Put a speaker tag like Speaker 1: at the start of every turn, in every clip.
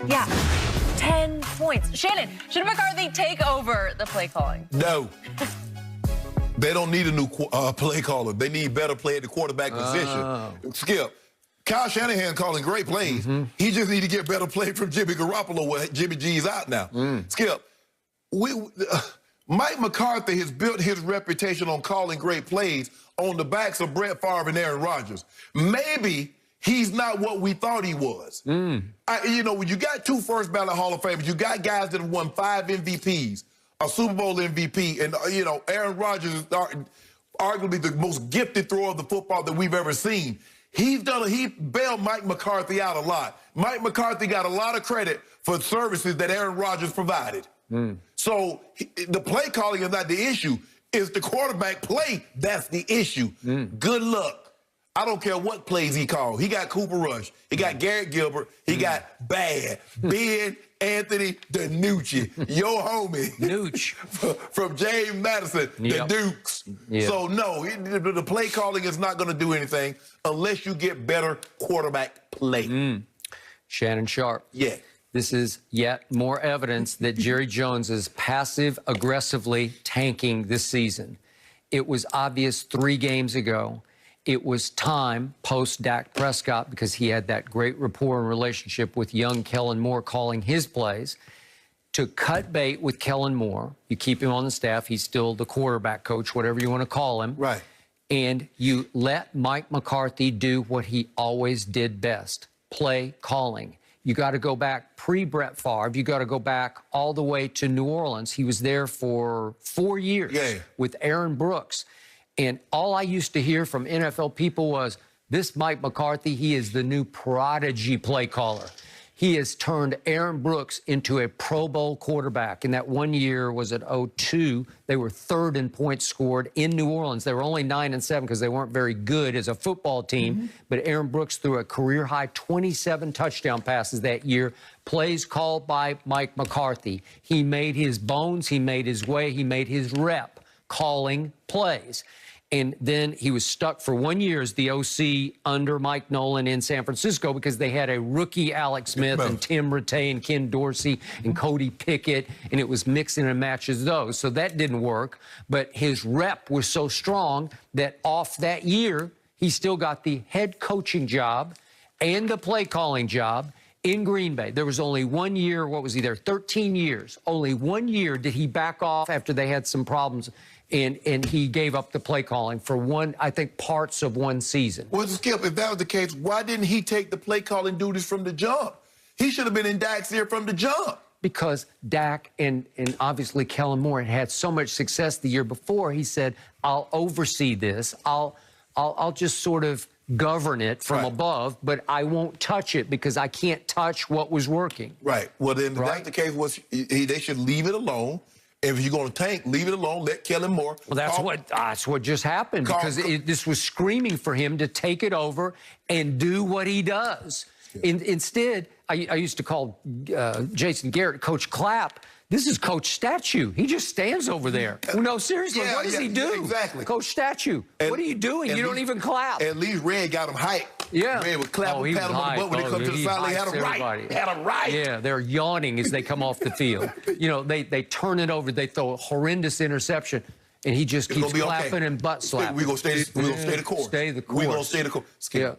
Speaker 1: Yeah, 10 points. Shannon, should McCarthy take over the play calling?
Speaker 2: No. They don't need a new play caller. They need better play at the quarterback position. Skip, Kyle Shanahan calling great plays. He just need to get better play from Jimmy Garoppolo where Jimmy G's out now. Skip, Mike McCarthy has built his reputation on calling great plays on the backs of Brett Favre and Aaron Rodgers. Maybe he's not what we thought he was. You know, when you got 2 first-ballot Hall of Famers, you got guys that have won 5 MVPs, a Super Bowl MVP, and, you know, Aaron Rodgers is arguably the most gifted thrower of the football that we've ever seen. He bailed Mike McCarthy out a lot. Mike McCarthy got a lot of credit for services that Aaron Rodgers provided. So the play calling is not the issue. It's the quarterback play that's the issue. Good luck. I don't care what plays he called. He got Cooper Rush. He got Garrett Gilbert. He got Ben Anthony DiNucci, your homie. Nooch. from James Madison, the Dukes. So, no, the play calling is not going to do anything unless you get better quarterback play.
Speaker 3: Shannon Sharpe.
Speaker 2: Yeah.
Speaker 3: This is yet more evidence that Jerry Jones is passive-aggressively tanking this season. It was obvious 3 games ago. It was time, post-Dak Prescott, because he had that great rapport and relationship with young Kellen Moore calling his plays, to cut bait with Kellen Moore. You keep him on the staff. He's still the quarterback coach, whatever you want to call him.
Speaker 2: Right.
Speaker 3: And you let Mike McCarthy do what he always did best, play calling. You got to go back pre-Brett Favre. You got to go back all the way to New Orleans. He was there for 4 years with Aaron Brooks. And all I used to hear from NFL people was, this Mike McCarthy, he is the new prodigy play caller. He has turned Aaron Brooks into a Pro Bowl quarterback. In that 1 year, was it 2002, they were 3rd in points scored in New Orleans. They were only 9-7 because they weren't very good as a football team. But Aaron Brooks threw a career-high 27 touchdown passes that year. Plays called by Mike McCarthy. He made his bones. He made his way. He made his rep calling plays. And then he was stuck for 1 year as the OC under Mike Nolan in San Francisco because they had a rookie Alex Smith and Tim Rattay and Ken Dorsey and Cody Pickett, and it was mixing and matches those. So that didn't work. But his rep was so strong that off that year, he still got the head coaching job and the play calling job in Green Bay. There was only 1 year, what was he there, 13 years. Only 1 year did he back off after they had some problems, and he gave up the play calling for parts of 1 season.
Speaker 2: Well, Skip, if that was the case, why didn't he take the play calling duties from the jump? He should have been in Dak's ear from the jump.
Speaker 3: Because Dak and obviously Kellen Moore had so much success the year before, he said, I'll oversee this. I'll just sort of govern it from above, but I won't touch it because I can't touch what was working.
Speaker 2: Right. Well, then if that's the case, they should leave it alone. If you're going to tank, leave it alone. Let Kellen Moore.
Speaker 3: Well, that's what just happened because this was screaming for him to take it over and do what he does. Instead, I used to call Jason Garrett Coach Clapp. This is Coach Statue. He just stands over there. No, seriously, what does he do?
Speaker 2: Exactly.
Speaker 3: Coach Statue. What are you doing? You don't even clap.
Speaker 2: At least Red got him hyped.
Speaker 3: Yeah.
Speaker 2: Red would clap and pat him on the butt when they come to the sideline. Had him right. Had him right.
Speaker 3: Yeah, they're yawning as they come off the field. You know, they turn it over. They throw a horrendous interception, and he just keeps clapping and butt slapping.
Speaker 2: We're going to stay the course.
Speaker 3: Stay the course.
Speaker 2: We're going to stay the course.
Speaker 3: Yeah.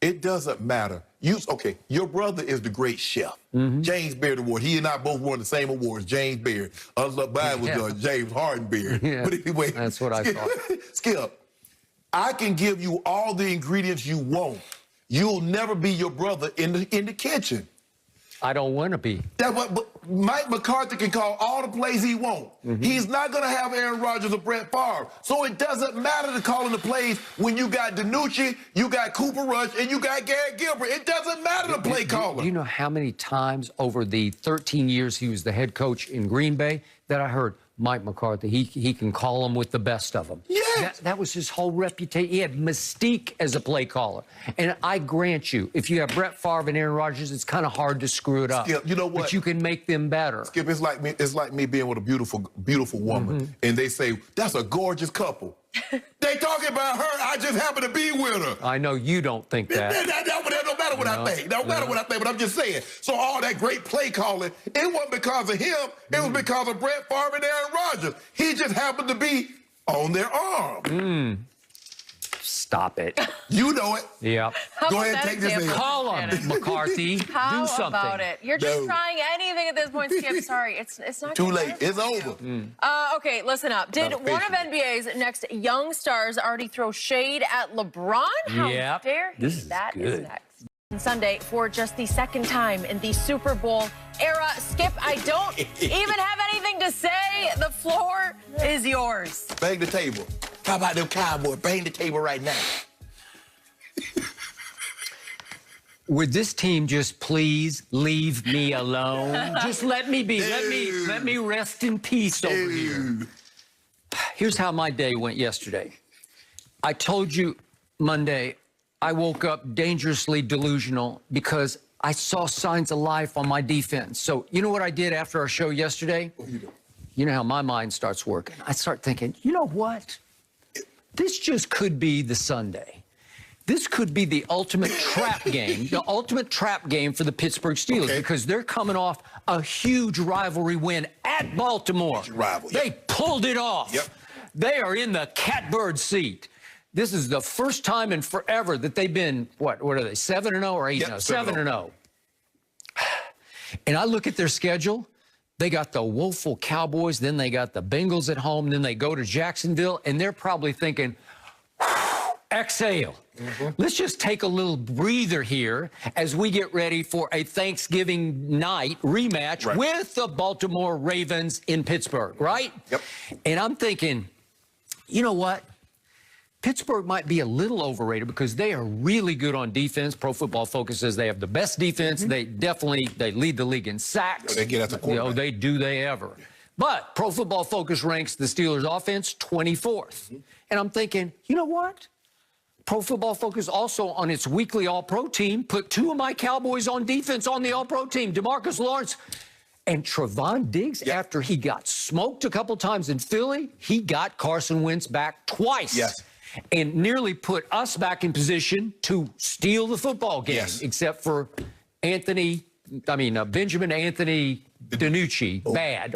Speaker 2: It doesn't matter. Your brother is the great chef. James Beard Award. He and I both won the same awards. James Beard. Mine was James Harden Beard. But anyway.
Speaker 3: That's what I thought.
Speaker 2: Skip, I can give you all the ingredients you want. You'll never be your brother in the kitchen.
Speaker 3: I don't want to be.
Speaker 2: But Mike McCarthy can call all the plays he wants. He's not going to have Aaron Rodgers or Brett Favre. So it doesn't matter to calling the plays when you got DiNucci, you got Cooper Rush, and you got Garrett Gilbert. It doesn't matter to play caller.
Speaker 3: Do you know how many times over the 13 years he was the head coach in Green Bay that I heard Mike McCarthy, he can call them with the best of them.
Speaker 2: Yes.
Speaker 3: That was his whole reputation. He had mystique as a play caller. And I grant you, if you have Brett Favre and Aaron Rodgers, it's kind of hard to screw it up.
Speaker 2: Skip, you know what?
Speaker 3: But you can make them better.
Speaker 2: Skip, it's like me being with a beautiful woman. And they say, that's a gorgeous couple. They talking about her. I just happen to be with her.
Speaker 3: I know you don't think that.
Speaker 2: That no matter matter what I think. Don't matter what I think, but I'm just saying. So all that great play calling, it wasn't because of him. It was because of Brett Favre and Aaron Rodgers. He just happened to be on their arm.
Speaker 3: Stop it.
Speaker 2: You know it.
Speaker 3: Yeah.
Speaker 2: Go ahead and take this in.
Speaker 3: Call him, McCarthy.
Speaker 1: How
Speaker 3: Do something.
Speaker 1: about it? You're just
Speaker 2: No.
Speaker 1: trying anything at this point, Skip. Sorry, it's not
Speaker 2: Too
Speaker 1: good.
Speaker 2: late. It's over.
Speaker 1: Okay, listen up. Did
Speaker 2: Not
Speaker 1: one of
Speaker 2: officially.
Speaker 1: NBA's next young stars already throw shade at LeBron? How
Speaker 3: Yep.
Speaker 1: dare he?
Speaker 3: This is
Speaker 1: That is
Speaker 3: good.
Speaker 1: next. On Sunday, for just the second time in the Super Bowl era, Skip, I don't even have anything to say. The floor is yours.
Speaker 2: Bang the table. How about them Cowboys? Bang the table right now.
Speaker 3: Would this team just please leave me alone? Just let me be. Let me rest in peace over here. Here's how my day went yesterday. I told you Monday I woke up dangerously delusional because I saw signs of life on my defense. So you know what I did after our show yesterday? You know how my mind starts working. I start thinking, you know what? This just could be the Sunday. This could be the ultimate trap game, the ultimate trap game for the Pittsburgh Steelers because they're coming off a huge rivalry win at Baltimore.
Speaker 2: Rival,
Speaker 3: They pulled it off.
Speaker 2: Yep.
Speaker 3: They are in the catbird seat. This is the first time in forever that they've been, what are they, 7-0 or 8-0?
Speaker 2: Yep,
Speaker 3: 7-0. And I look at their schedule. They got the woeful Cowboys, then they got the Bengals at home, then they go to Jacksonville, and they're probably thinking, exhale. Let's just take a little breather here as we get ready for a Thanksgiving night rematch with the Baltimore Ravens in Pittsburgh, right?
Speaker 2: Yep.
Speaker 3: And I'm thinking, you know what? Pittsburgh might be a little overrated because they are really good on defense. Pro Football Focus says they have the best defense. They lead the league in sacks.
Speaker 2: They get at the quarterback.
Speaker 3: Do they ever. But Pro Football Focus ranks the Steelers offense 24th. And I'm thinking, you know what? Pro Football Focus also on its weekly All-Pro team put two of my Cowboys on defense on the All-Pro team, DeMarcus Lawrence and Trevon Diggs. After he got smoked a couple times in Philly, he got Carson Wentz back twice. And nearly put us back in position to steal the football game, except for Benjamin Anthony DiNucci. Bad.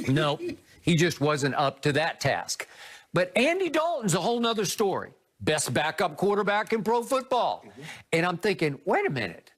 Speaker 3: Nope, he just wasn't up to that task. But Andy Dalton's a whole nother story. Best backup quarterback in pro football. And I'm thinking, wait a minute.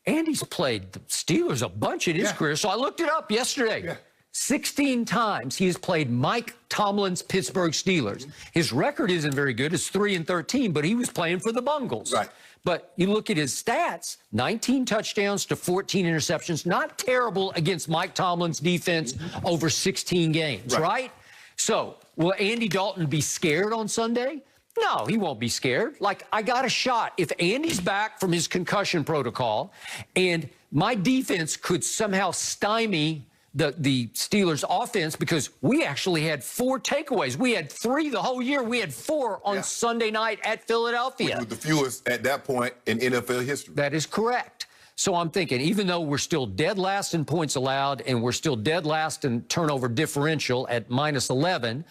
Speaker 3: Andy's played the Steelers a bunch in his career. So I looked it up yesterday. 16 times he has played Mike Tomlin's Pittsburgh Steelers. His record isn't very good. It's 3-13, but he was playing for the Bungles. But you look at his stats, 19 touchdowns to 14 interceptions. Not terrible against Mike Tomlin's defense over 16 games, right? So will Andy Dalton be scared on Sunday? No, he won't be scared. Like, I got a shot. If Andy's back from his concussion protocol and my defense could somehow stymie the Steelers offense, because we actually had 4 takeaways. We had 3 the whole year. We had 4 on Sunday night at Philadelphia.
Speaker 2: Which was the fewest at that point in NFL history.
Speaker 3: That is correct. So I'm thinking, even though we're still dead last in points allowed and we're still dead last in turnover differential at -11,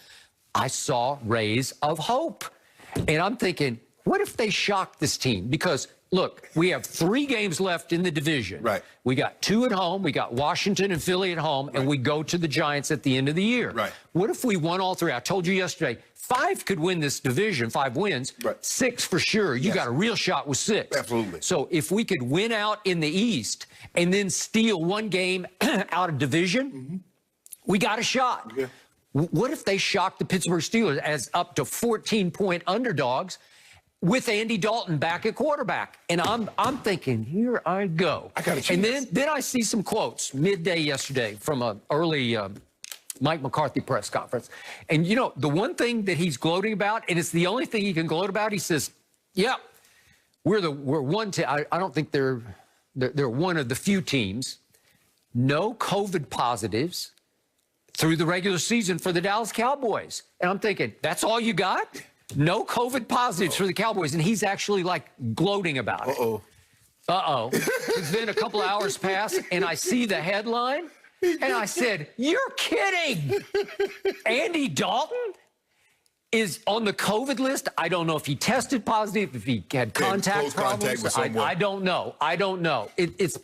Speaker 3: I saw rays of hope. And I'm thinking, what if they shock this team? Because, look, we have 3 games left in the division. We got 2 at home. We got Washington and Philly at home, and we go to the Giants at the end of the year. What if we won all 3? I told you yesterday, 5 could win this division, 5 wins. 6 for sure. You got a real shot with 6.
Speaker 2: Absolutely.
Speaker 3: So if we could win out in the East and then steal 1 game out of division, we got a shot. What if they shock the Pittsburgh Steelers as up to 14-point underdogs with Andy Dalton back at quarterback? And I'm thinking, here I go.
Speaker 2: I got a chance.
Speaker 3: And then I see some quotes midday yesterday from an early Mike McCarthy press conference. And, you know, the one thing that he's gloating about, and it's the only thing he can gloat about, he says, we're one team. I don't think they're one of the few teams. No COVID positives through the regular season for the Dallas Cowboys. And I'm thinking, that's all you got? No COVID positives for the Cowboys. And he's actually like gloating about it. It's been a couple hours past, and I see the headline, and I said, you're kidding. Andy Dalton? is on the COVID list. I don't know if he tested positive, if he had contact
Speaker 2: close contact
Speaker 3: problems.
Speaker 2: with someone.
Speaker 3: I don't know. I don't know. It's